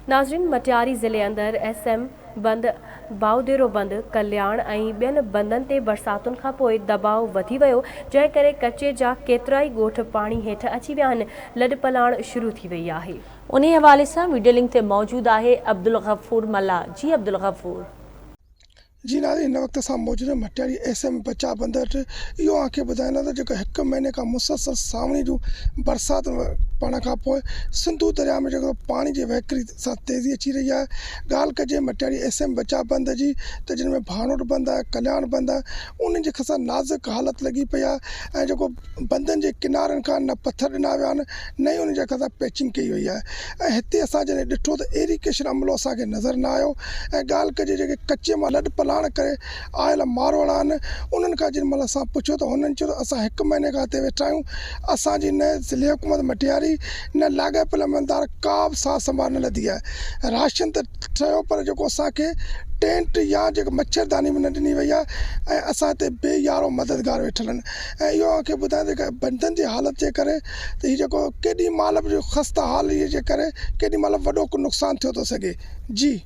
नाज़रीन, मटियारी ज़िले अंदर SM बंद, बाउदेरो बंद, कल्याण ऐं ॿियनि बंदनि ते बरसातुनि खां पोइ दबाव वधी वियो, जंहिं करे कचे जा केतिराई ॻोठ पाणी हेठि अची विया आहिनि। लॾ पलाण शुरू थी वई आहे। उन हवाले सां वीडियो लिंक ते मौजूदु आहे अब्दुल गफ़ूर मल्ला। जी अब्दुल गफ़ूर। जी नाज़रीन, हिन वक़्त असां मौजूदु मटियारी SM बचा बंद वटि। इहो आखे ॿुधाईंदा त जेको 1 महीने खां मुसलसल सावणी जूं बरसाति पवण खां पोइ सिंधू दरिया में जेको पाणी जी वहिकरी सां तेज़ी अची रही आहे। ॻाल्हि कजे मटियारी SM बचा बंद जी त जिन में भानोट बंद आहे, कल्याण बंद आहे, उन जे खां नाज़ुक हालत लॻी पई आहे ऐं जेको बंदनि जे किनारनि खां न पथर ॾिना विया आहिनि, न ई उन जे खां पैचिंग कई वई आहे। ऐं हिते असां जॾहिं ॾिठो त इरिगेशन अमलो असांखे नज़र न आयो। ऐं ॻाल्हि कजे जेके कचे मां लॾ पलाण करे आयल मारवाड़ा आहिनि, उन्हनि खां जेॾी महिल असां पुछियो त हुननि चयो त असां 1 महीने खां हिते वेठा आहियूं, असांजी न ज़िले हुकूमत मटियारी न लाॻापियल मंदार का बि सार संभाल न लधी आहे। राशन त ठहियो पर जेको असांखे टेंट या जेको मच्छरदानी में न ॾिनी वई आहे ऐं असां हिते बेयारो मददगार वेठल आहिनि। ऐं इहो मूंखे ॿुधाए त बंदनि जी हालत जे करे त हीउ जेको केॾी महिल बि ख़स्ता हाल जे करे केॾी महिल वॾो को नुक़सानु थियो थो सघे। जी।